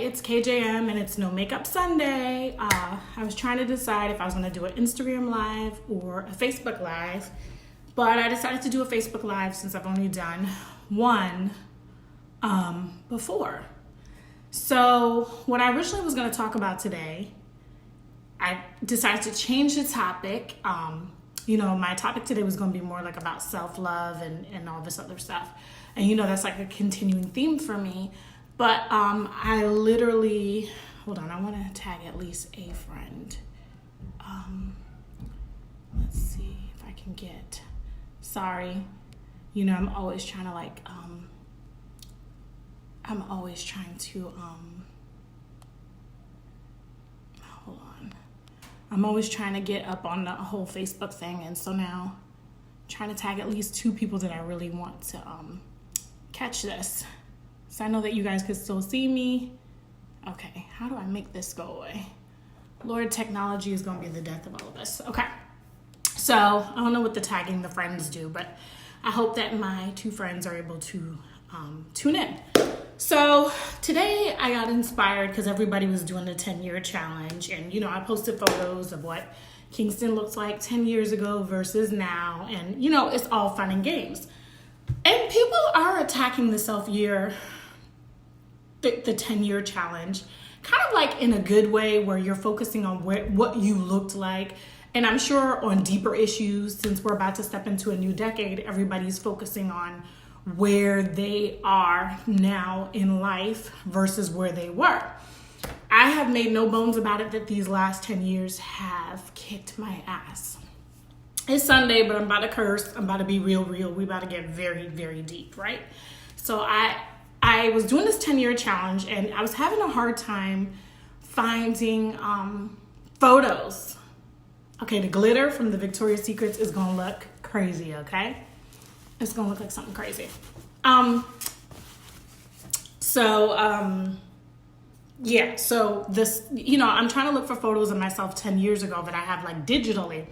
it's KJM and it's No Makeup Sunday. I was trying to decide if I was going to do an Instagram Live or a Facebook Live, but I decided to do a Facebook Live since I've only done one before. So what I originally was going to talk about today, I decided to change the topic. My topic today was going to be more like about self-love and all this other stuff. And that's like a continuing theme for me. But I literally, hold on, I want to tag at least a friend. Let's see if I can get, sorry. I'm always trying to hold on. I'm always trying to get up on the whole Facebook thing. And so now I'm trying to tag at least 2 people that I really want to catch this. So I know that you guys could still see me. Okay, how do I make this go away? Lord, technology is going to be the death of all of us. Okay, so I don't know what the tagging the friends do, but I hope that my 2 friends are able to tune in. So today I got inspired because everybody was doing the 10-year challenge. And, I posted photos of what Kingston looks like 10 years ago versus now. And, it's all fun and games. And people are attacking the self-year, the 10-year challenge, kind of like in a good way where you're focusing on what you looked like. And I'm sure on deeper issues, since we're about to step into a new decade, everybody's focusing on where they are now in life versus where they were. I have made no bones about it that these last 10 years have kicked my ass. It's Sunday, but I'm about to curse. I'm about to be real. We about to get very, very deep, right? So I was doing this 10-year challenge and I was having a hard time finding photos. Okay, the glitter from the Victoria's Secrets is gonna look crazy, okay? It's gonna look like something crazy. So this, I'm trying to look for photos of myself 10 years ago that I have like digitally.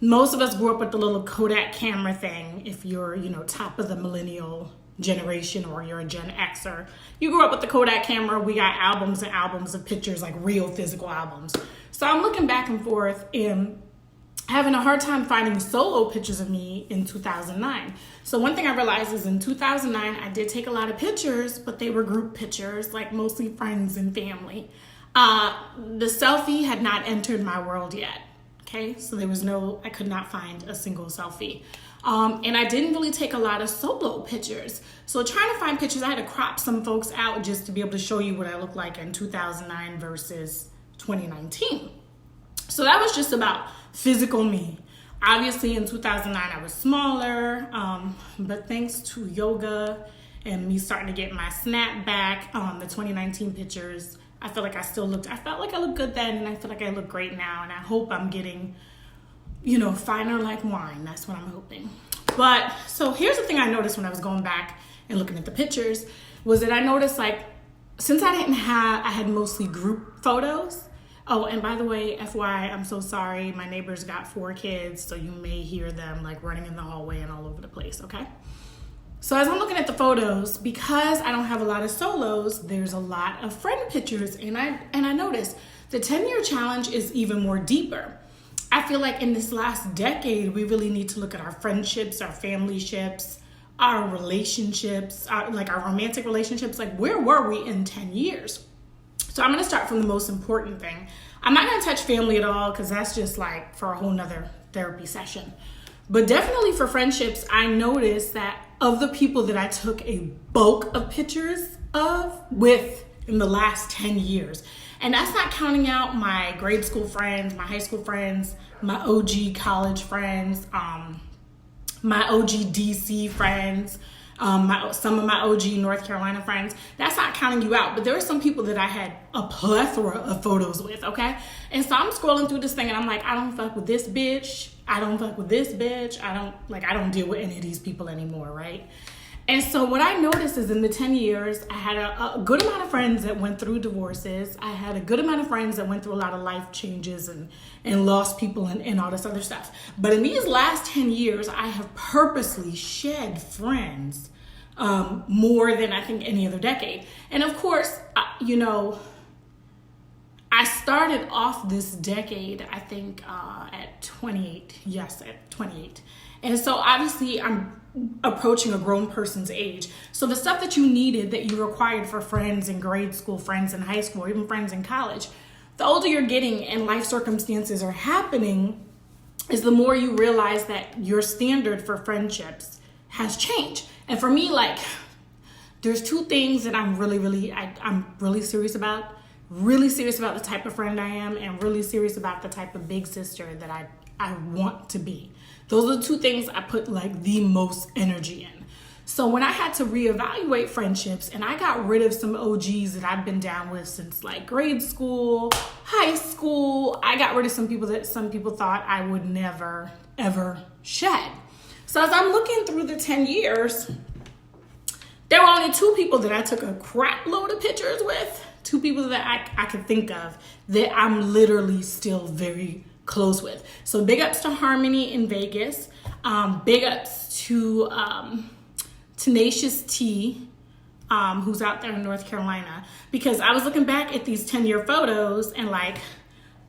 Most of us grew up with the little Kodak camera thing. If you're, top of the millennial generation or you're a Gen Xer, you grew up with the Kodak camera. We got albums and albums of pictures, like real physical albums. So I'm looking back and forth and having a hard time finding solo pictures of me in 2009. So one thing I realized is in 2009, I did take a lot of pictures, but they were group pictures, like mostly friends and family. The selfie had not entered my world yet. Okay, so I could not find a single selfie. And I didn't really take a lot of solo pictures. So trying to find pictures, I had to crop some folks out just to be able to show you what I look like in 2009 versus 2019. So that was just about physical me. Obviously in 2009 I was smaller, but thanks to yoga and me starting to get my snap back, the 2019 pictures, I felt like I looked good then, and I feel like I look great now, and I hope I'm getting, finer like wine. That's what I'm hoping. But so here's the thing I noticed when I was going back and looking at the pictures was that I noticed since I had mostly group photos. Oh, and by the way, FYI, I'm so sorry. My neighbors got 4 kids, so you may hear them running in the hallway and all over the place, okay? So as I'm looking at the photos, because I don't have a lot of solos, there's a lot of friend pictures, and I noticed the 10-year challenge is even more deeper. I feel like in this last decade, we really need to look at our friendships, our family-ships, our relationships, our romantic relationships. Where were we in 10 years? So I'm going to start from the most important thing. I'm not going to touch family at all because that's just for a whole nother therapy session. But definitely for friendships, I noticed that of the people that I took a bulk of pictures with in the last 10 years, and that's not counting out my grade school friends, my high school friends, my OG college friends, my OG DC friends, some of my OG North Carolina friends. That's not counting you out, but there are some people that I had a plethora of photos with, okay? And so I'm scrolling through this thing and I'm like, I don't fuck with this bitch. I don't fuck with this bitch. I don't deal with any of these people anymore, right? And so what I noticed is in the 10 years, I had a good amount of friends that went through divorces. I had a good amount of friends that went through a lot of life changes and lost people and all this other stuff. But in these last 10 years, I have purposely shed friends more than I think any other decade. And of course, I started off this decade, I think, at 28. Yes, at 28. And so obviously I'm approaching a grown person's age. So the stuff that you needed, that you required for friends in grade school, friends in high school, or even friends in college, the older you're getting and life circumstances are happening, is the more you realize that your standard for friendships has changed. And for me, like, there's two things that I'm really serious about. Really serious about the type of friend I am, and really serious about the type of big sister that I want to be. Those are the two things I put like the most energy in. So when I had to reevaluate friendships, and I got rid of some OGs that I've been down with since like grade school, high school, I got rid of some people that some people thought I would never, ever shed. So as I'm looking through the 10 years, there were only two people that I took a crap load of pictures with. Two people that I could think of that I'm literally still very close with. So big ups to Harmony in Vegas. Big ups to Tenacious T, who's out there in North Carolina. Because I was looking back at these 10-year photos, and like,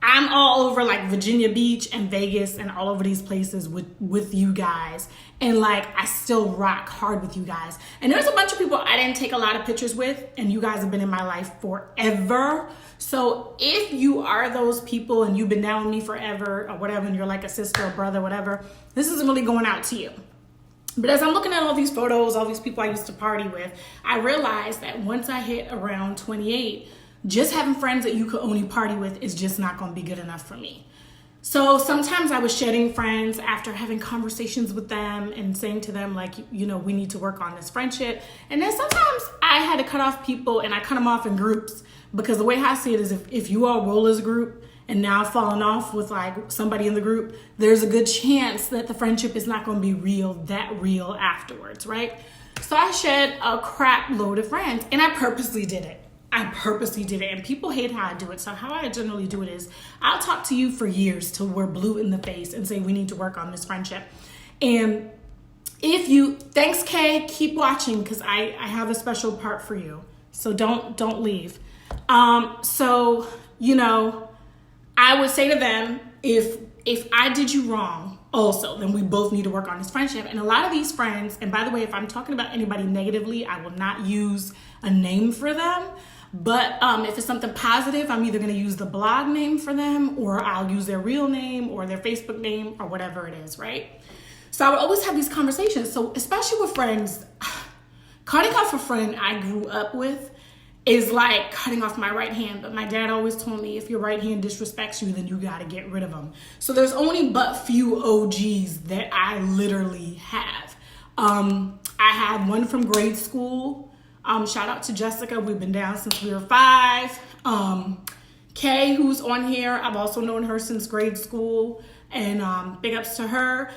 I'm all over like Virginia Beach and Vegas and all over these places with you guys. And like, I still rock hard with you guys. And there's a bunch of people I didn't take a lot of pictures with, and you guys have been in my life forever. So if you are those people and you've been down with me forever or whatever, and you're like a sister or brother, whatever, this isn't really going out to you. But as I'm looking at all these photos, all these people I used to party with, I realized that once I hit around 28, just having friends that you could only party with is just not going to be good enough for me. So sometimes I was shedding friends after having conversations with them and saying to them, like, we need to work on this friendship. And then sometimes I had to cut off people, and I cut them off in groups, because the way I see it is if you all roll as a group and now falling off with like somebody in the group, there's a good chance that the friendship is not going to be real afterwards, right? So I shed a crap load of friends, and I purposely did it. And people hate how I do it. So how I generally do it is I'll talk to you for years till we're blue in the face and say we need to work on this friendship. And thanks Kay, keep watching, because I have a special part for you. So don't leave. So I would say to them, if I did you wrong also, then we both need to work on this friendship. And a lot of these friends, and by the way, if I'm talking about anybody negatively, I will not use a name for them. But if it's something positive, I'm either going to use the blog name for them, or I'll use their real name or their Facebook name or whatever it is, right? So I would always have these conversations. So especially with friends, cutting off a friend I grew up with is like cutting off my right hand. But my dad always told me, if your right hand disrespects you, then you got to get rid of them. So there's only but few OGs that I literally have. I have one from grade school. Shout out to Jessica. We've been down since we were 5. Kay, who's on here, I've also known her since grade school, and big ups to her.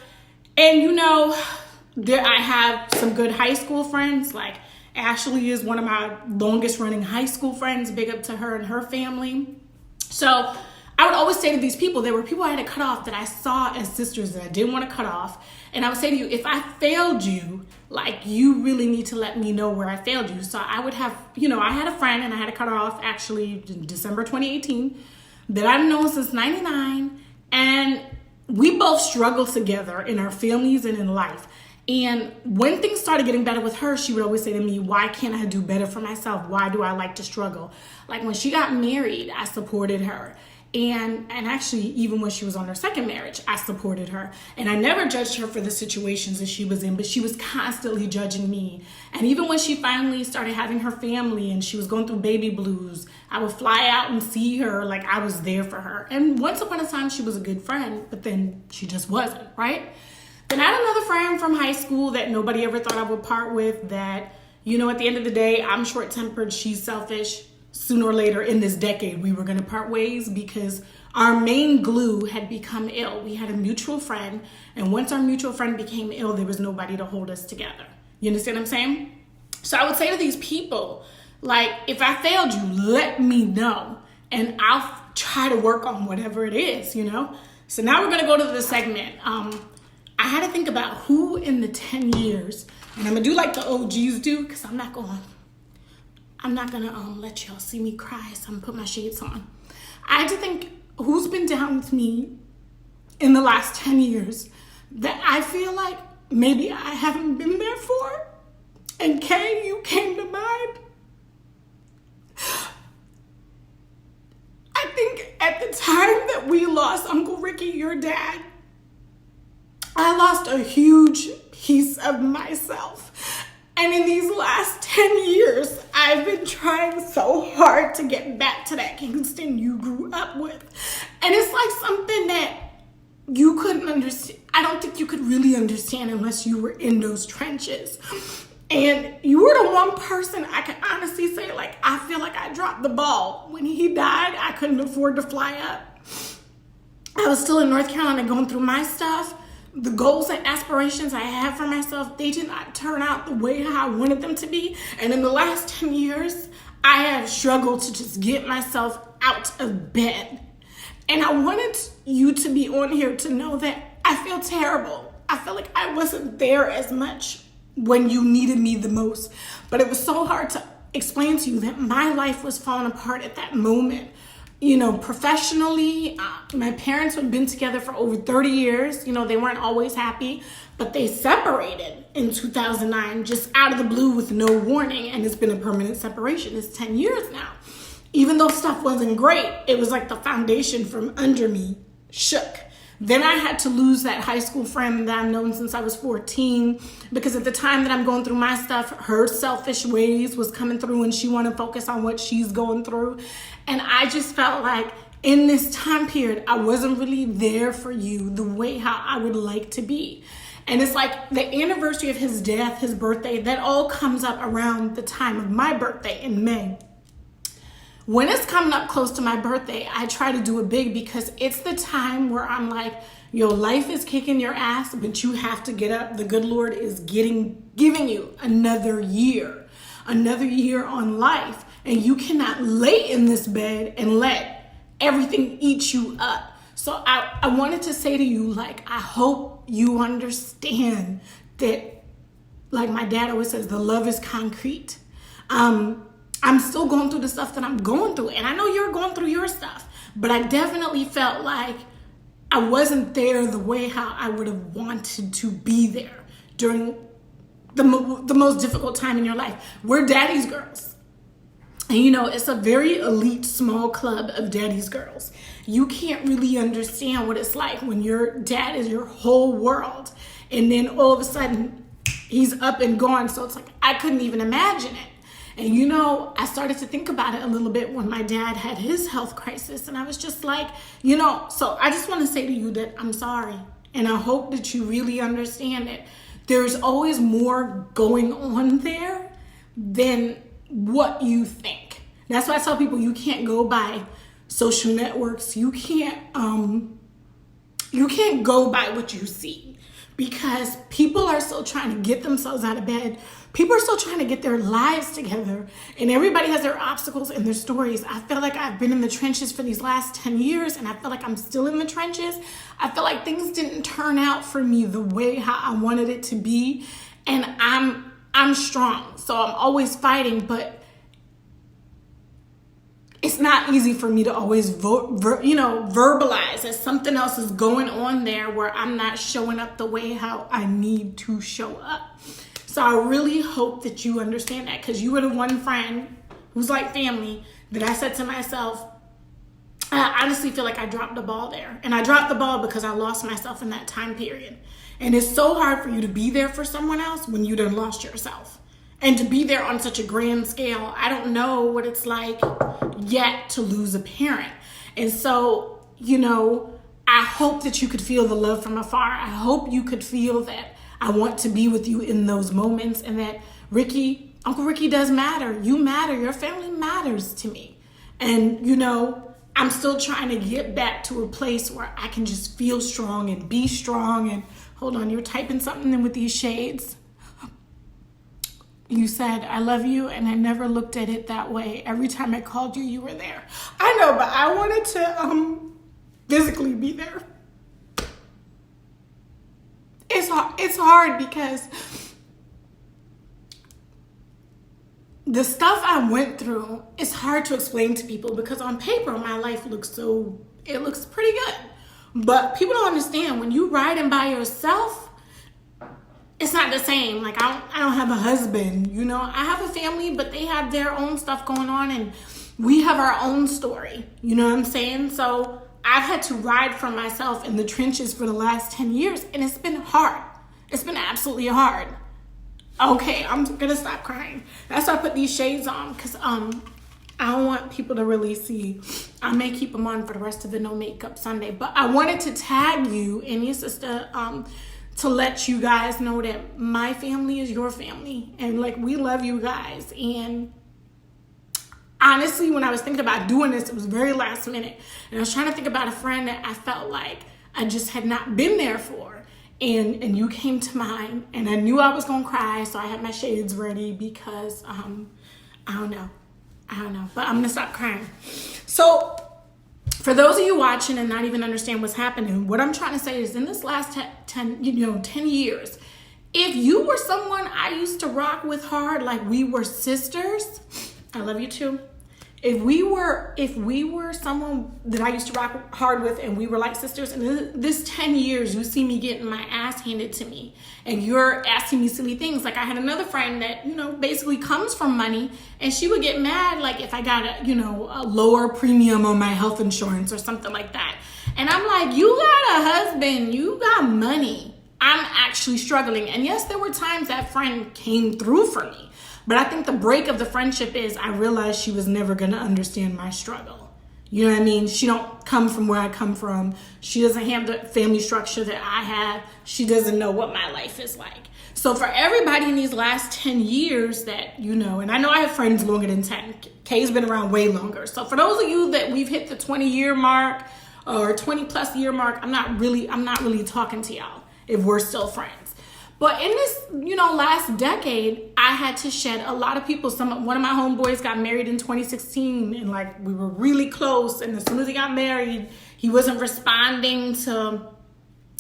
And I have some good high school friends. Like Ashley is one of my longest running high school friends. Big up to her and her family. So I would always say to these people, there were people I had to cut off that I saw as sisters that I didn't want to cut off. And I would say to you, if I failed you, like, you really need to let me know where I failed you. So I would have, I had a friend and I had to cut her off actually in December 2018 that I've known since 99. And we both struggled together in our families and in life. And when things started getting better with her, she would always say to me, why can't I do better for myself? Why do I like to struggle? Like when she got married, I supported her. And actually, even when she was on her second marriage, I supported her. And I never judged her for the situations that she was in, but she was constantly judging me. And even when she finally started having her family and she was going through baby blues, I would fly out and see her like I was there for her. And once upon a time, she was a good friend, but then she just wasn't, right? Then I had another friend from high school that nobody ever thought I would part with, that, at the end of the day, I'm short-tempered, she's selfish. Sooner or later in this decade, we were going to part ways because our main glue had become ill. We had a mutual friend, and once our mutual friend became ill, there was nobody to hold us together. You understand what I'm saying? So I would say to these people, like, if I failed you, let me know, and I'll try to work on whatever it is, So now we're going to go to the segment. I had to think about who in the 10 years And I'm gonna do like the OGs do, because I'm not gonna let y'all see me cry, so I'm gonna put my shades on. I had to think, who's been down with me in the last 10 years that I feel like maybe I haven't been there for? And Kay, you came to mind. I think at the time that we lost Uncle Ricky, your dad, I lost a huge piece of myself. And in these last 10 years, I've been trying so hard to get back to that Kingston you grew up with. And it's like something that you couldn't understand. I don't think you could really understand unless you were in those trenches. And you were the one person I can honestly say, like, I feel like I dropped the ball. When he died, I couldn't afford to fly up. I was still in North Carolina going through my stuff. The goals and aspirations I had for myself, they did not turn out the way how I wanted them to be. And in the last 10 years, I have struggled to just get myself out of bed. And I wanted you to be on here to know that I feel terrible. I feel like I wasn't there as much when you needed me the most. But it was so hard to explain to you that my life was falling apart at that moment. You know, professionally, my parents had been together for over 30 years. You know, they weren't always happy, but they separated in 2009, just out of the blue with no warning. And it's been a permanent separation. It's 10 years now. Even though stuff wasn't great, it was like the foundation from under me shook. Then I had to lose that high school friend that I've known since I was 14, because at the time that I'm going through my stuff, her selfish ways was coming through and she wanted to focus on what she's going through. And I just felt like in this time period, I wasn't really there for you the way how I would like to be. And it's like the anniversary of his death, his birthday, that all comes up around the time of my birthday in May. When it's coming up close to my birthday, I try to do it big because it's the time where I'm like, your life is kicking your ass, but you have to get up. The good Lord is giving you another year on life. And you cannot lay in this bed and let everything eat you up. So I wanted to say to you, like, I hope you understand that, like my dad always says, the love is concrete. I'm still going through the stuff that I'm going through. And I know you're going through your stuff. But I definitely felt like I wasn't there the way how I would have wanted to be there during the most difficult time in your life. We're daddy's girls. And you know, it's a very elite, small club of daddy's girls. You can't really understand what it's like when your dad is your whole world. And then all of a sudden, he's up and gone. So it's like, I couldn't even imagine it. And you know, I started to think about it a little bit when my dad had his health crisis. And I was just like, you know, so I just want to say to you that I'm sorry. And I hope that you really understand it. There's always more going on there than what you think. That's why I tell people you can't go by social networks. You can't go by what you see, because people are still trying to get themselves out of bed. People are still trying to get their lives together, and everybody has their obstacles and their stories. I feel like I've been in the trenches for these last 10 years, and I feel like I'm still in the trenches. I feel like things didn't turn out for me the way how I wanted it to be, and I'm strong, so I'm always fighting, but it's not easy for me to always verbalize that something else is going on there where I'm not showing up the way how I need to show up. So I really hope that you understand that, because you were the one friend who's like family that I said to myself, I honestly feel like I dropped the ball there. And I dropped the ball because I lost myself in that time period. And it's so hard for you to be there for someone else when you done lost yourself. And to be there on such a grand scale, I don't know what it's like yet to lose a parent. And so, you know, I hope that you could feel the love from afar. I hope you could feel that I want to be with you in those moments, and that Uncle Ricky does matter. You matter. Your family matters to me. And, you know, I'm still trying to get back to a place where I can just feel strong and be strong. And hold on, you're typing something in with these shades. You said, I love you, and I never looked at it that way. Every time I called you, you were there. I know, but I wanted to physically be there. It's hard because the stuff I went through is hard to explain to people because on paper my life looks pretty good. But people don't understand when you riding by yourself, it's not the same. Like I don't have a husband, you know. I have a family, but they have their own stuff going on and we have our own story. You know what I'm saying? So I've had to ride for myself in the trenches for the last 10 years and it's been hard. It's been absolutely hard. Okay, I'm gonna stop crying. That's why I put these shades on because I don't want people to really see. I may keep them on for the rest of the No Makeup Sunday, but I wanted to tag you and your sister to let you guys know that my family is your family and like we love you guys. And honestly, when I was thinking about doing this, it was very last minute, and I was trying to think about a friend that I felt like I just had not been there for. And you came to mind, and I knew I was gonna cry, so I had my shades ready because I don't know, but I'm gonna stop crying. So for those of you watching and not even understand what's happening, what I'm trying to say is in this last 10 years, if you were someone I used to rock with hard, like we were sisters, I love you too. If we were someone that I used to rock hard with and we were like sisters, and this 10 years, you see me getting my ass handed to me and you're asking me silly things. Like I had another friend that, you know, basically comes from money and she would get mad like if I got a lower premium on my health insurance or something like that. And I'm like, you got a husband, you got money. I'm actually struggling. And yes, there were times that friend came through for me. But I think the break of the friendship is I realized she was never going to understand my struggle. You know what I mean? She don't come from where I come from. She doesn't have the family structure that I have. She doesn't know what my life is like. So for everybody in these last 10 years that, you know, and I know I have friends longer than 10. Kay's been around way longer. So for those of you that we've hit the 20-year mark or 20-plus year mark, I'm not really talking to y'all if we're still friends. But in this, last decade, I had to shed a lot of people. One of my homeboys got married in 2016 and like we were really close. And as soon as he got married, he wasn't responding to,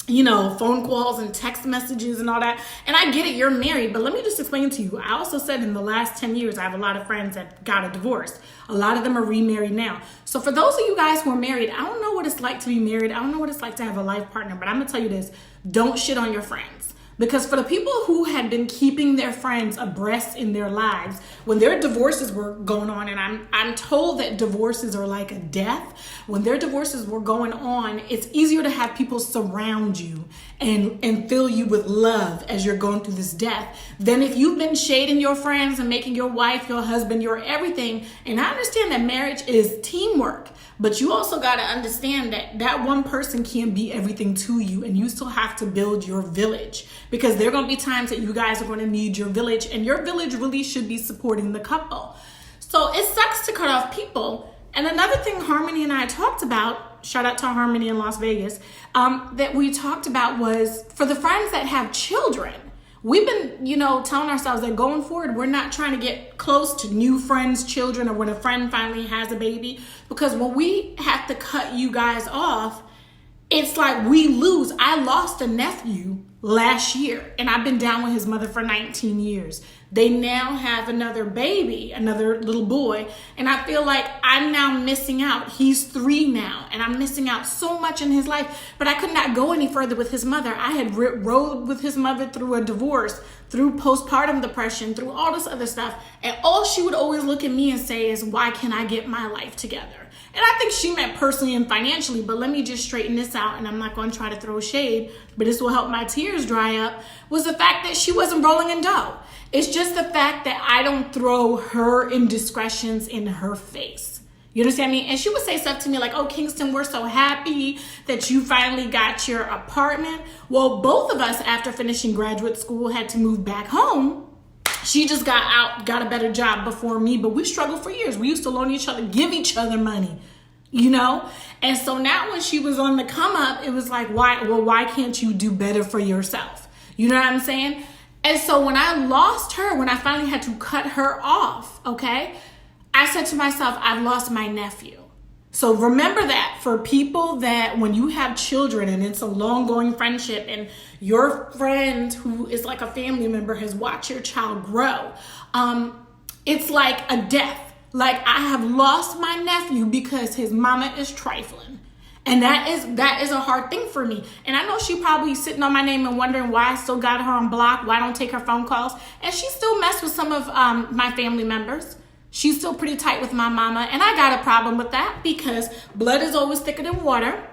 phone calls and text messages and all that. And I get it, you're married, but let me just explain to you. I also said in the last 10 years, I have a lot of friends that got a divorce. A lot of them are remarried now. So for those of you guys who are married, I don't know what it's like to be married. I don't know what it's like to have a life partner, but I'm gonna tell you this, don't shit on your friends. Because for the people who had been keeping their friends abreast in their lives, when their divorces were going on, and I'm told that divorces are like a death, when their divorces were going on, it's easier to have people surround you and fill you with love as you're going through this death than if you've been shading your friends and making your wife, your husband, your everything. And I understand that marriage is teamwork. But you also got to understand that one person can't be everything to you, and you still have to build your village, because there are going to be times that you guys are going to need your village, and your village really should be supporting the couple. So it sucks to cut off people. And another thing Harmony and I talked about, shout out to Harmony in Las Vegas, that we talked about was for the friends that have children. We've been, telling ourselves that going forward, we're not trying to get close to new friends' children or when a friend finally has a baby. Because when we have to cut you guys off, it's like we lose. I lost a nephew last year, and I've been down with his mother for 19 years. They now have another baby, another little boy, and I feel like I'm now missing out. He's 3 now, and I'm missing out so much in his life, but I could not go any further with his mother. I had rode with his mother through a divorce, through postpartum depression, through all this other stuff, and all she would always look at me and say is, why can't I get my life together? And I think she meant personally and financially, but let me just straighten this out, and I'm not going to try to throw shade, but this will help my tears dry up, was the fact that she wasn't rolling in dough. It's just the fact that I don't throw her indiscretions in her face. You understand me? And she would say stuff to me like, oh, Kingston, we're so happy that you finally got your apartment. Well, both of us, after finishing graduate school, had to move back home. She just got out, got a better job before me, but we struggled for years. We used to loan each other, give each other money, And so now when she was on the come up, it was like, why can't you do better for yourself? You know what I'm saying? And so when I lost her, when I finally had to cut her off, okay, I said to myself, I've lost my nephew. So remember that for people that when you have children and it's a long going friendship and your friend who is like a family member has watched your child grow, It's like a death. Like, I have lost my nephew because his mama is trifling. And that is a hard thing for me. And I know she probably sitting on my name and wondering why I still got her on block, why I don't take her phone calls. And she still messed with some of my family members. She's still pretty tight with my mama. And I got a problem with that because blood is always thicker than water.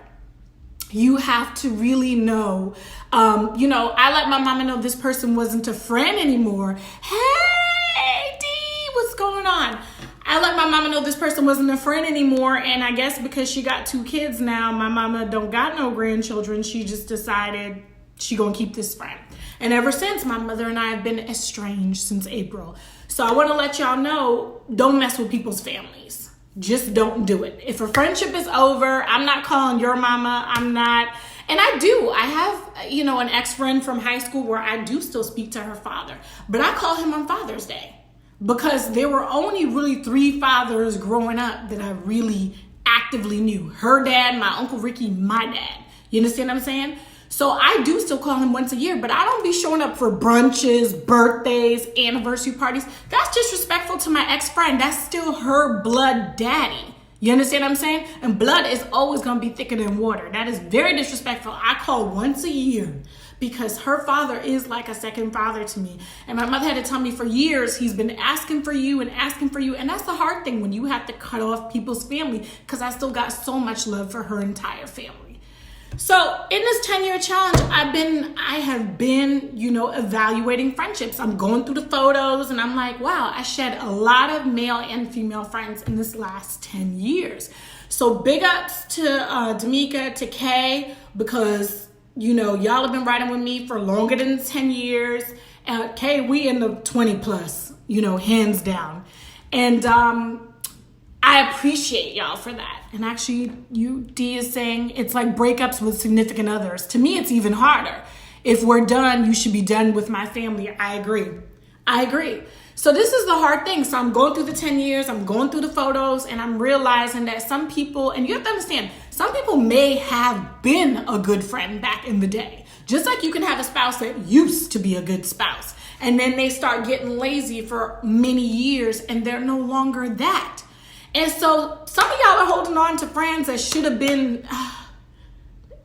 You have to really know, I let my mama know this person wasn't a friend anymore. Hey, D, what's going on? I let my mama know this person wasn't a friend anymore. And I guess because she got 2 kids now, my mama don't got no grandchildren. She just decided she gonna keep this friend. And ever since, my mother and I have been estranged since April. So I want to let y'all know, don't mess with people's families. Just don't do it. If a friendship is over, I'm not calling your mama. I'm not. And I have, an ex-friend from high school where I do still speak to her father. But I call him on Father's Day. Because there were only really 3 fathers growing up that I really actively knew. Her dad, my Uncle Ricky, my dad. You understand what I'm saying? So I do still call him once a year, but I don't be showing up for brunches, birthdays, anniversary parties. That's disrespectful to my ex-friend. That's still her blood daddy. You understand what I'm saying? And blood is always going to be thicker than water. That is very disrespectful. I call once a year because her father is like a second father to me. And my mother had to tell me for years, he's been asking for you and asking for you. And that's the hard thing when you have to cut off people's family, because I still got so much love for her entire family. So in this 10-year challenge, I have been, evaluating friendships. I'm going through the photos and I'm like, wow, I shed a lot of male and female friends in this last 10 years. So big ups to Damika, to Kay, because y'all have been riding with me for longer than 10 years. Kay, we in the 20 plus, hands down. And I appreciate y'all for that. And actually, D is saying it's like breakups with significant others. To me, it's even harder. If we're done, you should be done with my family. I agree. So this is the hard thing. So I'm going through the 10 years, I'm going through the photos, and I'm realizing that some people, and you have to understand, some people may have been a good friend back in the day. Just like you can have a spouse that used to be a good spouse, and then they start getting lazy for many years, and they're no longer that. And so some of y'all are holding on to friends that should have been,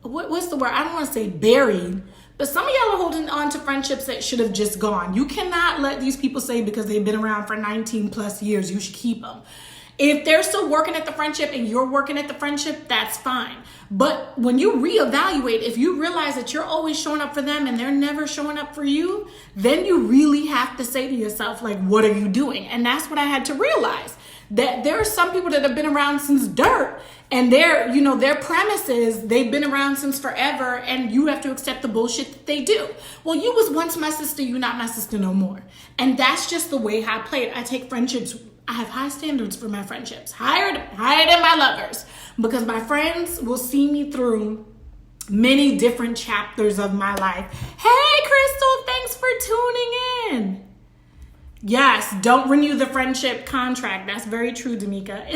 what's the word? I don't want to say buried, but some of y'all are holding on to friendships that should have just gone. You cannot let these people say because they've been around for 19 plus years, you should keep them. If they're still working at the friendship and you're working at the friendship, that's fine. But when you reevaluate, if you realize that you're always showing up for them and they're never showing up for you, then you really have to say to yourself, like, what are you doing? And that's what I had to realize. That there are some people that have been around since dirt, and their premises, they've been around since forever, and you have to accept the bullshit that they do. Well, you was once my sister, you not my sister no more. And that's just the way I play it. I take friendships, I have high standards for my friendships, higher than my lovers, because my friends will see me through many different chapters of my life. Hey, Crystal, thanks for tuning in. Yes, don't renew the friendship contract. That's very true, Damika.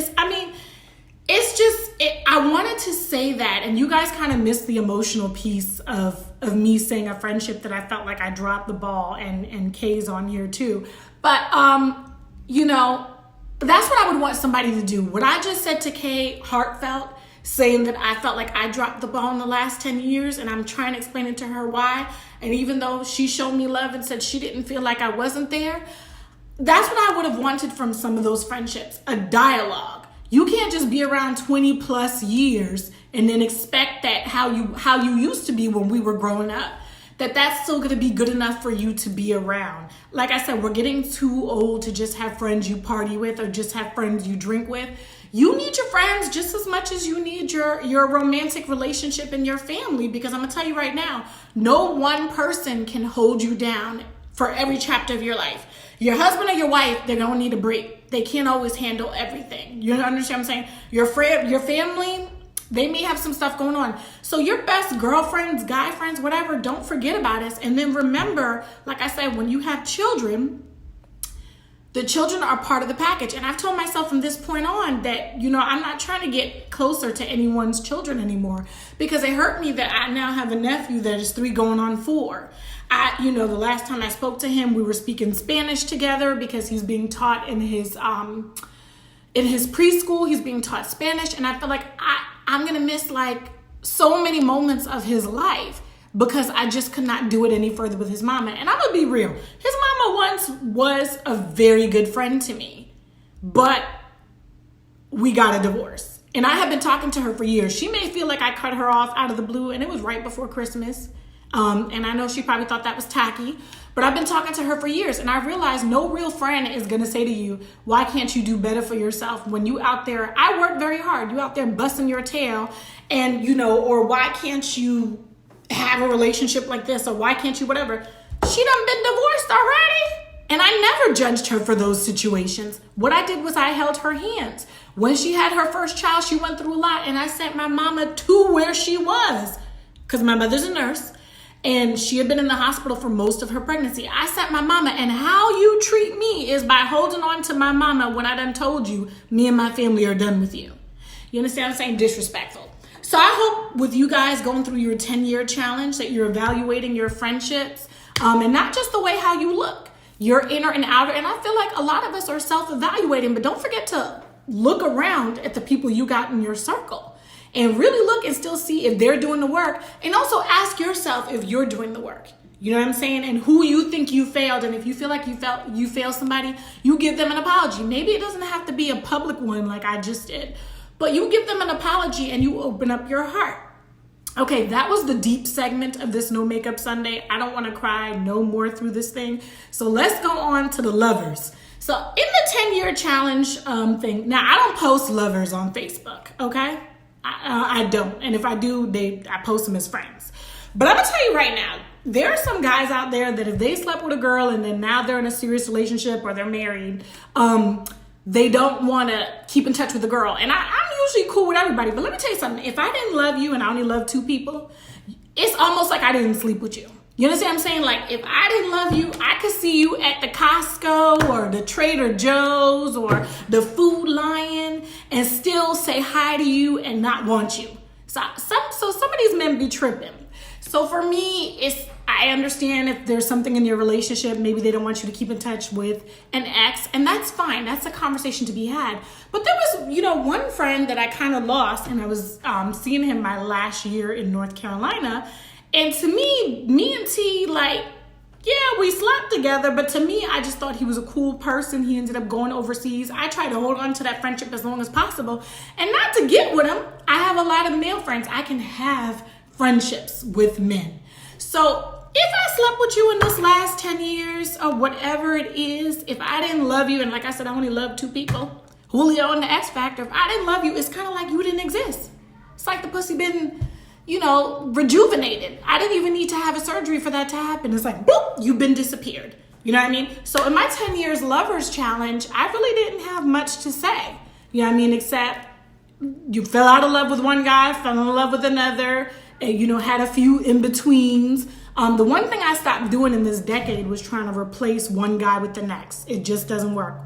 I wanted to say that, and you guys kind of missed the emotional piece of me saying a friendship that I felt like I dropped the ball, and Kay's on here too. But, that's what I would want somebody to do. What I just said to Kay, heartfelt, saying that I felt like I dropped the ball in the last 10 years, and I'm trying to explain it to her why. And even though she showed me love and said she didn't feel like I wasn't there, that's what I would have wanted from some of those friendships, a dialogue. You can't just be around 20 plus years and then expect that how you used to be when we were growing up, that's still going to be good enough for you to be around. Like I said, we're getting too old to just have friends you party with or just have friends you drink with. You need your friends just as much as you need your romantic relationship and your family, because I'm going to tell you right now, no one person can hold you down for every chapter of your life. Your husband or your wife, they're going to need a break. They can't always handle everything. You understand what I'm saying? Your family, they may have some stuff going on. So your best girlfriends, guy friends, whatever, don't forget about us. And then remember, like I said, when you have children, the children are part of the package. And I've told myself from this point on that, I'm not trying to get closer to anyone's children anymore, because it hurt me that I now have a nephew that is 3 going on 4. The last time I spoke to him, we were speaking Spanish together because he's being taught in his preschool. He's being taught Spanish, and I feel like I'm gonna miss like so many moments of his life because I just could not do it any further with his mama. And I'm gonna be real, his mama once was a very good friend to me, but we got a divorce. And I have been talking to her for years. She may feel like I cut her off out of the blue, and it was right before Christmas. And I know she probably thought that was tacky, but I've been talking to her for years, and I realized no real friend is gonna say to you, why can't you do better for yourself when you out there, I work very hard, you out there busting your tail, and or why can't you have a relationship like this, or why can't you whatever. She done been divorced already. And I never judged her for those situations. What I did was I held her hands. When she had her first child, she went through a lot, and I sent my mama to where she was because my mother's a nurse. And she had been in the hospital for most of her pregnancy. I sent my mama, and how you treat me is by holding on to my mama when I done told you me and my family are done with you. You understand what I'm saying? Disrespectful. So I hope with you guys going through your 10-year challenge that you're evaluating your friendships and not just the way how you look, your inner and outer. And I feel like a lot of us are self-evaluating, but don't forget to look around at the people you got in your circle. And really look and still see if they're doing the work. And also ask yourself if you're doing the work. You know what I'm saying? And who you think you failed. And if you feel like you failed somebody, you give them an apology. Maybe it doesn't have to be a public one like I just did. But you give them an apology and you open up your heart. Okay, that was the deep segment of this No Makeup Sunday. I don't want to cry no more through this thing. So let's go on to the lovers. So in the 10-year challenge thing, now I don't post lovers on Facebook, okay? I don't. And if I do, I post them as friends. But I'm going to tell you right now, there are some guys out there that if they slept with a girl and then now they're in a serious relationship or they're married, they don't want to keep in touch with the girl. And I'm usually cool with everybody. But let me tell you something. If I didn't love you and I only love 2 people, it's almost like I didn't sleep with you. You understand what I'm saying? Like, if I didn't love you, I could see you at the Costco or the Trader Joe's or the Food Lion and still say hi to you and not want you. So some of these men be tripping. So for me, I understand if there's something in your relationship, maybe they don't want you to keep in touch with an ex, and that's fine. That's a conversation to be had. But there was, one friend that I kind of lost, and I was seeing him my last year in North Carolina. And to me and T, we slept together, but to me, I just thought he was a cool person. He ended up going overseas. I tried to hold on to that friendship as long as possible. And not to get with him, I have a lot of male friends. I can have friendships with men. So if I slept with you in this last 10 years or whatever it is, if I didn't love you, and like I said, I only love 2 people, Julio and the X Factor, if I didn't love you, it's kind of like you didn't exist. It's like the pussy been rejuvenated. I didn't even need to have a surgery for that to happen. It's like, boop, you've been disappeared. You know what I mean? So in my 10 years lovers challenge, I really didn't have much to say. You know what I mean? Except you fell out of love with one guy, fell in love with another, and, had a few in-betweens. The one thing I stopped doing in this decade was trying to replace one guy with the next. It just doesn't work.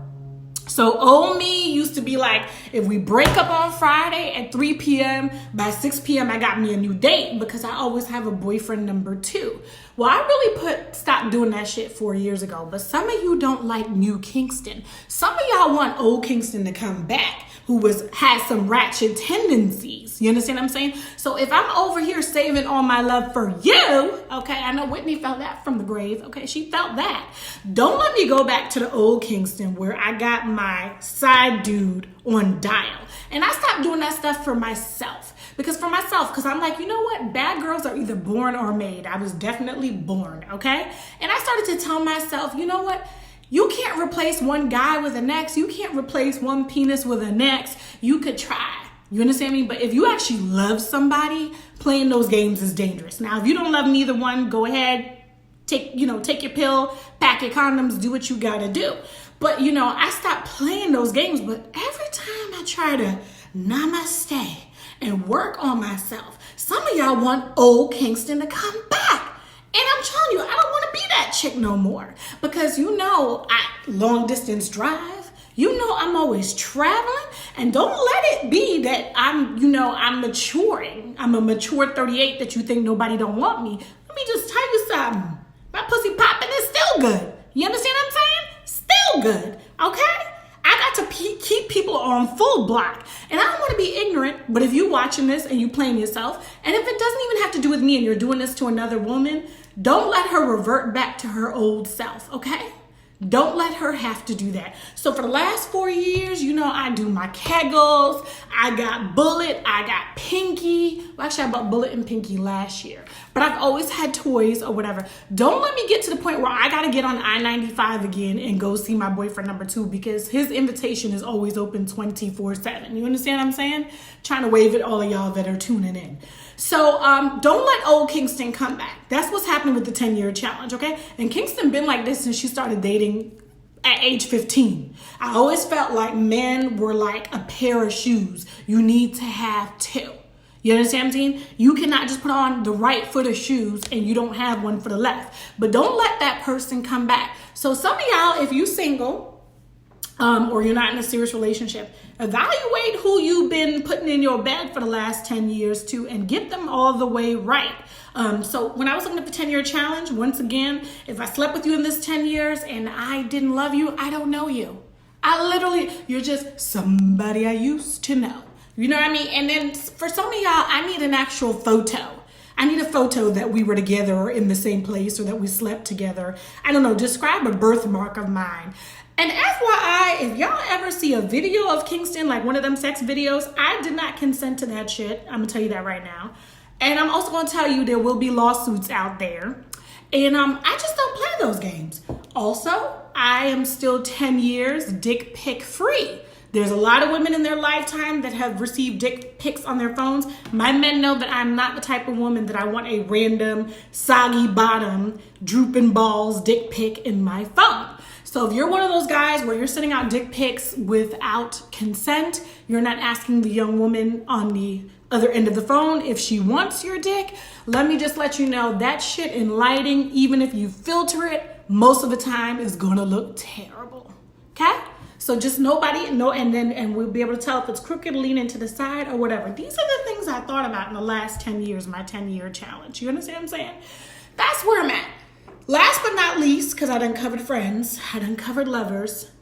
So old me used to be like, if we break up on Friday at 3 p.m., by 6 p.m. I got me a new date because I always have a boyfriend number 2. Well, I really stopped doing that shit 4 years ago. But some of you don't like New Kingston. Some of y'all want old Kingston to come back, who had some ratchet tendencies. You understand what I'm saying? So if I'm over here saving all my love for you, okay, I know Whitney felt that from the grave. Okay, she felt that. Don't let me go back to the old Kingston where I got my side dude on dial. And I stopped doing that stuff for myself. Because I'm like, you know what? Bad girls are either born or made. I was definitely born, okay? And I started to tell myself, you know what? You can't replace one guy with an ex. You can't replace one penis with an ex. You could try. You understand me? But if you actually love somebody, playing those games is dangerous. Now, if you don't love neither one, go ahead, take your pill, pack your condoms, do what you gotta do. But, I stopped playing those games. But every time I try to namaste and work on myself, some of y'all want old Kingston to come back. And I'm telling you, I don't want to be that chick no more. Because I long distance drive. I'm always traveling. And don't let it be that I'm maturing. I'm a mature 38 that you think nobody don't want me. Let me just tell you something. My pussy popping is still good. You understand what I'm saying? Still good, okay? I got to keep people on full block. And I don't want to be ignorant, but if you're watching this and you playing yourself, and if it doesn't even have to do with me and you're doing this to another woman, don't let her revert back to her old self, okay? Don't let her have to do that. So for the last 4 years, you know, I do my Kegels. I got Bullet. I got Pinky. Well, actually, I bought Bullet and Pinky last year. But I've always had toys or whatever. Don't let me get to the point where I got to get on I-95 again and go see my boyfriend number 2 because his invitation is always open 24/7. You understand what I'm saying? Trying to wave at all of y'all that are tuning in. So don't let old Kingston come back. That's what's happening with the 10-year challenge, okay? And Kingston been like this since she started dating at age 15. I always felt like men were like a pair of shoes. You need to have 2. You understand what I'm saying? You cannot just put on the right foot of shoes and you don't have one for the left. But don't let that person come back. So some of y'all, if you single, or you're not in a serious relationship, evaluate who you've been putting in your bed for the last 10 years too and get them all the way right. So when I was looking at the 10-year challenge, once again, if I slept with you in this 10 years and I didn't love you, I don't know you. You're just somebody I used to know. You know what I mean? And then for some of y'all, I need an actual photo. I need a photo that we were together or in the same place or that we slept together. I don't know, describe a birthmark of mine. And FYI, if y'all ever see a video of Kingston, like one of them sex videos, I did not consent to that shit. I'm gonna tell you that right now. And I'm also gonna tell you there will be lawsuits out there. And I just don't play those games. Also, I am still 10 years dick pic free. There's a lot of women in their lifetime that have received dick pics on their phones. My men know that I'm not the type of woman that I want a random soggy bottom, drooping balls dick pic in my phone. So if you're one of those guys where you're sending out dick pics without consent, you're not asking the young woman on the other end of the phone if she wants your dick, let me just let you know that shit in lighting, even if you filter it, most of the time is gonna look terrible, okay? So just and we'll be able to tell if it's crooked, lean into the side or whatever. These are the things I thought about in the last 10 years, my 10-year challenge. You understand what I'm saying? That's where I'm at. Last but not least, because I done covered friends, I done covered lovers,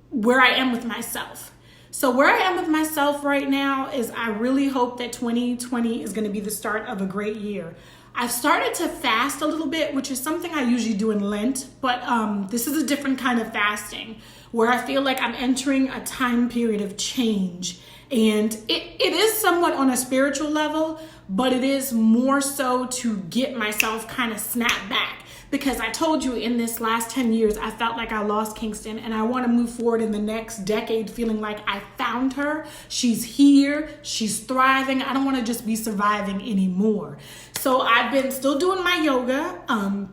where I am with myself. So where I am with myself right now is I really hope that 2020 is going to be the start of a great year. I've started to fast a little bit, which is something I usually do in Lent, but this is a different kind of fasting where I feel like I'm entering a time period of change. And it is somewhat on a spiritual level, but it is more so to get myself kind of snapped back. Because I told you in this last 10 years, I felt like I lost Kingston and I want to move forward in the next decade feeling like I found her. She's here. She's thriving. I don't want to just be surviving anymore. So I've been still doing my yoga,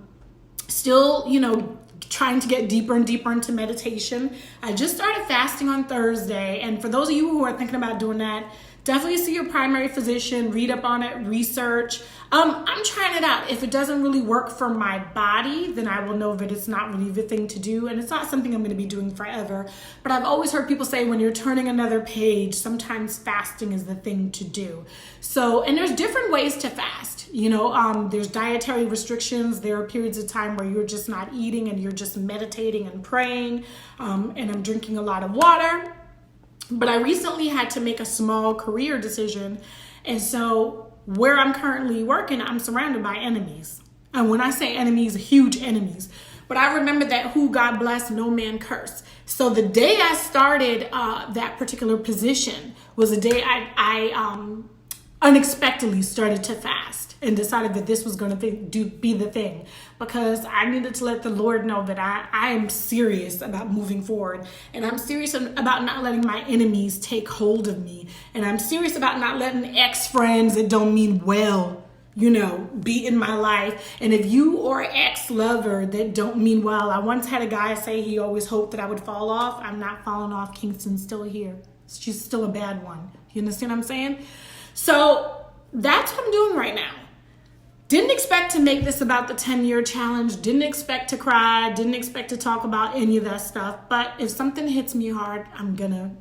still, trying to get deeper and deeper into meditation. I just started fasting on Thursday. And for those of you who are thinking about doing that, definitely see your primary physician, read up on it, research. I'm trying it out. If it doesn't really work for my body, then I will know that it's not really the thing to do. And it's not something I'm going to be doing forever. But I've always heard people say when you're turning another page, sometimes fasting is the thing to do. So, and there's different ways to fast. There's dietary restrictions. There are periods of time where you're just not eating and you're just meditating and praying. And I'm drinking a lot of water. But I recently had to make a small career decision. And so where I'm currently working, I'm surrounded by enemies. And when I say enemies, huge enemies. But I remember that who God bless, no man curse. So the day I started that particular position was the day I unexpectedly started to fast and decided that this was going to be the thing, because I needed to let the Lord know that I am serious about moving forward, and I'm serious about not letting my enemies take hold of me, and I'm serious about not letting ex-friends that don't mean well, be in my life. And if you are an ex-lover that don't mean well, I once had a guy say he always hoped that I would fall off. I'm not falling off. Kingston's still here. She's still a bad one. You understand what I'm saying? So that's what I'm doing right now. Didn't expect to make this about the 10-year challenge. Didn't expect to cry. Didn't expect to talk about any of that stuff. But if something hits me hard, I'm gonna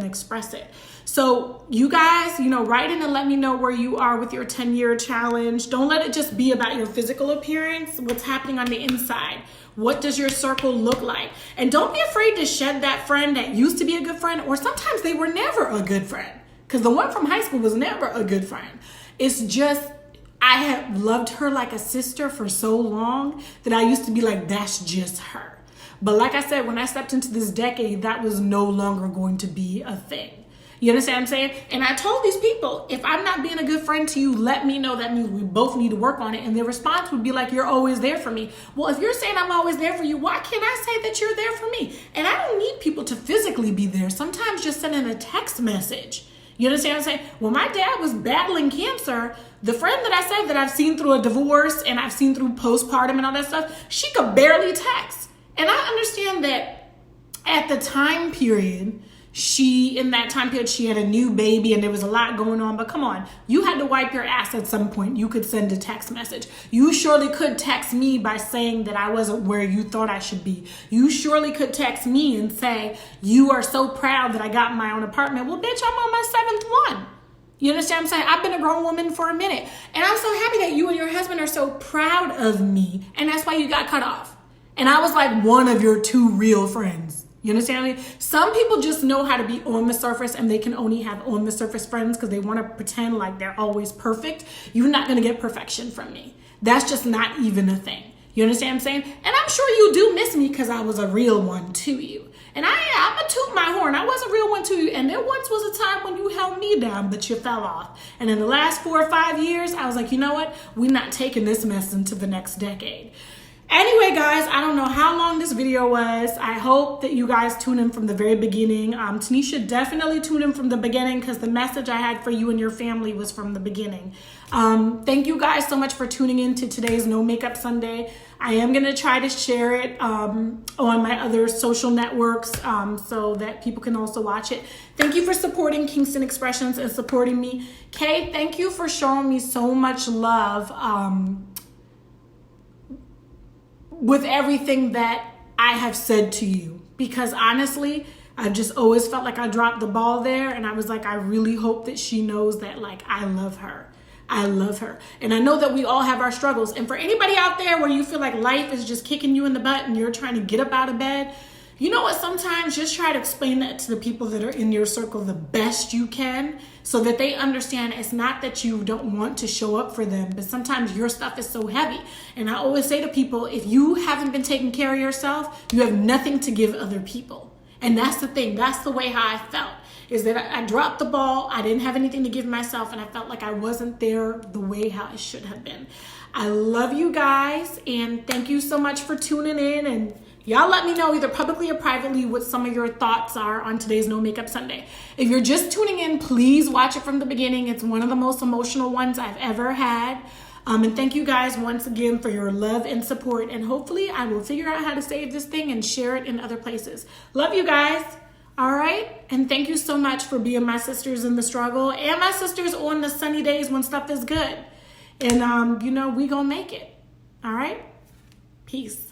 express it. So you guys, write in and let me know where you are with your 10-year challenge. Don't let it just be about your physical appearance. What's happening on the inside? What does your circle look like? And don't be afraid to shed that friend that used to be a good friend, or sometimes they were never a good friend. Because the one from high school was never a good friend. It's just, I have loved her like a sister for so long that I used to be like, that's just her. But like I said, when I stepped into this decade, that was no longer going to be a thing. You understand what I'm saying? And I told these people, if I'm not being a good friend to you, let me know. That means we both need to work on it. And their response would be like, you're always there for me. Well, if you're saying I'm always there for you, why can't I say that you're there for me? And I don't need people to physically be there. Sometimes just sending a text message. You understand what I'm saying? When my dad was battling cancer, the friend that I said that I've seen through a divorce and I've seen through postpartum and all that stuff, she could barely text. And I understand that at the time period, she had a new baby and there was a lot going on. But come on, you had to wipe your ass at some point. You could send a text message. You surely could text me by saying that I wasn't where you thought I should be. You surely could text me and say, you are so proud that I got my own apartment. Well, bitch, I'm on my 7th one. You understand what I'm saying? I've been a grown woman for a minute. And I'm so happy that you and your husband are so proud of me. And that's why you got cut off. And I was like one of your 2 real friends. You understand what I mean? Some people just know how to be on the surface and they can only have on the surface friends because they want to pretend like they're always perfect. You're not going to get perfection from me. That's just not even a thing. You understand what I'm saying? And I'm sure you do miss me because I was a real one to you. And I'm going to toot my horn. I was a real one to you. And there once was a time when you held me down, but you fell off. And in the last 4 or 5 years, I was like, you know what? We're not taking this mess into the next decade. Anyway, guys, I don't know how long this video was. I hope that you guys tune in from the very beginning. Tanisha, definitely tune in from the beginning because the message I had for you and your family was from the beginning. Thank you guys so much for tuning in to today's No Makeup Sunday. I am going to try to share it on my other social networks so that people can also watch it. Thank you for supporting Kingston Expressions and supporting me. Kay, thank you for showing me so much love with everything that I have said to you, because honestly, I just always felt like I dropped the ball there. And I was like, I really hope that she knows that, like, I love her. I love her. And I know that we all have our struggles. And for anybody out there where you feel like life is just kicking you in the butt and you're trying to get up out of bed, you know what? Sometimes just try to explain that to the people that are in your circle the best you can so that they understand it's not that you don't want to show up for them, but sometimes your stuff is so heavy. And I always say to people, if you haven't been taking care of yourself, you have nothing to give other people. And that's the thing. That's the way how I felt, is that I dropped the ball. I didn't have anything to give myself, and I felt like I wasn't there the way how I should have been. I love you guys, and thank you so much for tuning in. And y'all let me know either publicly or privately what some of your thoughts are on today's No Makeup Sunday. If you're just tuning in, please watch it from the beginning. It's one of the most emotional ones I've ever had. And thank you guys once again for your love and support. And hopefully I will figure out how to save this thing and share it in other places. Love you guys. All right. And thank you so much for being my sisters in the struggle and my sisters on the sunny days when stuff is good. And, we gonna make it. All right. Peace.